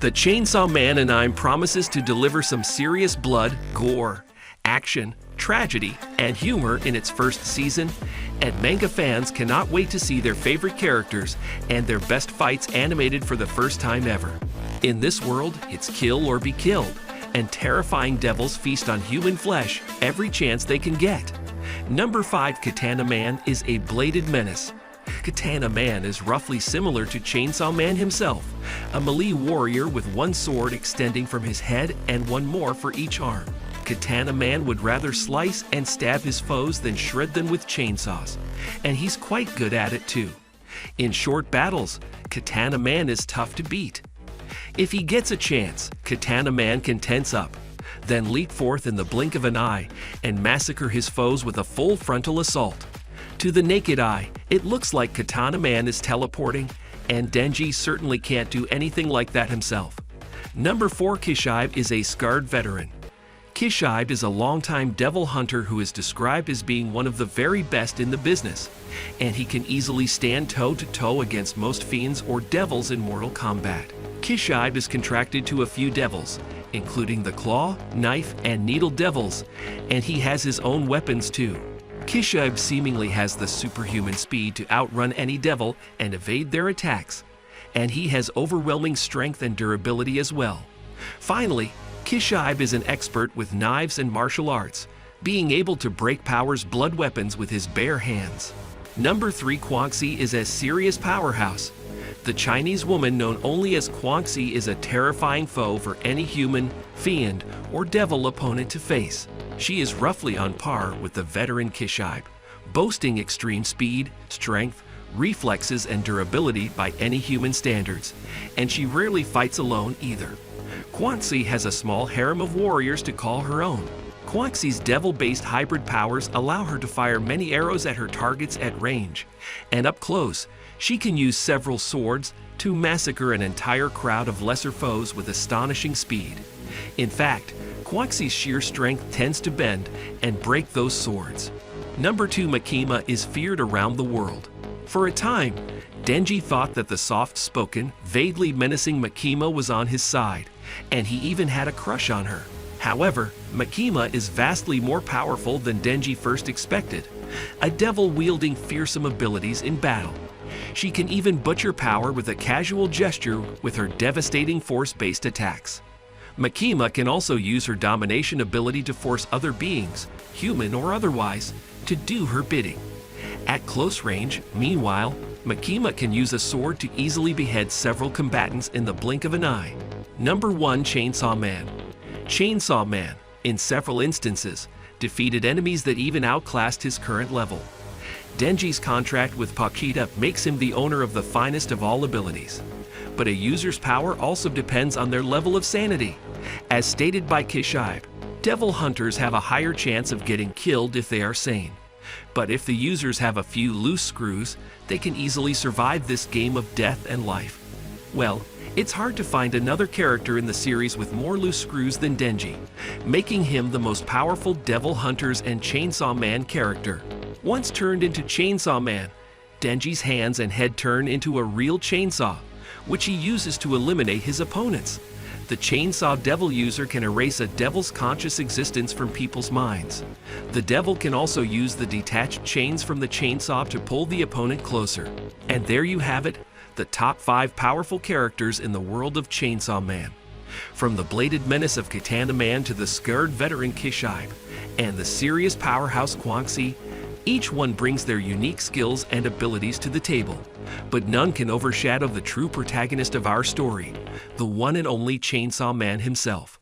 The Chainsaw Man anime promises to deliver some serious blood, gore, action, tragedy, and humor in its first season, and manga fans cannot wait to see their favorite characters and their best fights animated for the first time ever. In this world, it's kill or be killed, and terrifying devils feast on human flesh every chance they can get. Number 5, Katana Man is a bladed menace. Katana Man is roughly similar to Chainsaw Man himself, a melee warrior with one sword extending from his head and one more for each arm. Katana Man would rather slice and stab his foes than shred them with chainsaws, and he's quite good at it too. In short battles, Katana Man is tough to beat. If he gets a chance, Katana Man can tense up, then leap forth in the blink of an eye and massacre his foes with a full frontal assault. To the naked eye, it looks like Katana Man is teleporting, and Denji certainly can't do anything like that himself. Number 4, Kishibe is a scarred veteran. Kishibe is a longtime devil hunter who is described as being one of the very best in the business, and he can easily stand toe-to-toe against most fiends or devils in Mortal Kombat. Kishibe is contracted to a few devils, including the Claw, Knife, and Needle devils, and he has his own weapons too. Kishibe seemingly has the superhuman speed to outrun any devil and evade their attacks, and he has overwhelming strength and durability as well. Finally, Kishibe is an expert with knives and martial arts, being able to break Power's blood weapons with his bare hands. Number 3, Quanxi is a serious powerhouse. The Chinese woman known only as Quanxi is a terrifying foe for any human, fiend, or devil opponent to face. She is roughly on par with the veteran Kishibe, boasting extreme speed, strength, reflexes, and durability by any human standards, and she rarely fights alone either. Quanxi has a small harem of warriors to call her own. Quanxi's devil-based hybrid powers allow her to fire many arrows at her targets at range, and up close, she can use several swords to massacre an entire crowd of lesser foes with astonishing speed. In fact, Quanxi's sheer strength tends to bend and break those swords. Number 2, Makima is feared around the world. For a time, Denji thought that the soft-spoken, vaguely menacing Makima was on his side, and he even had a crush on her. However, Makima is vastly more powerful than Denji first expected, a devil wielding fearsome abilities in battle. She can even butcher Power with a casual gesture with her devastating force-based attacks. Makima can also use her domination ability to force other beings, human or otherwise, to do her bidding. At close range, meanwhile, Makima can use a sword to easily behead several combatants in the blink of an eye. Number 1, Chainsaw Man. Chainsaw Man, in several instances, defeated enemies that even outclassed his current level. Denji's contract with Pakita makes him the owner of the finest of all abilities. But a user's power also depends on their level of sanity. As stated by Kishibe, devil hunters have a higher chance of getting killed if they are sane. But if the users have a few loose screws, they can easily survive this game of death and life. Well, it's hard to find another character in the series with more loose screws than Denji, making him the most powerful devil hunters and Chainsaw Man character. Once turned into Chainsaw Man, Denji's hands and head turn into a real chainsaw, which he uses to eliminate his opponents. The Chainsaw Devil user can erase a devil's conscious existence from people's minds. The devil can also use the detached chains from the chainsaw to pull the opponent closer. And there you have it, the top 5 powerful characters in the world of Chainsaw Man. From the bladed menace of Katana Man to the scarred veteran Kishibe, and the serious powerhouse Quanxi, each one brings their unique skills and abilities to the table, but none can overshadow the true protagonist of our story, the one and only Chainsaw Man himself.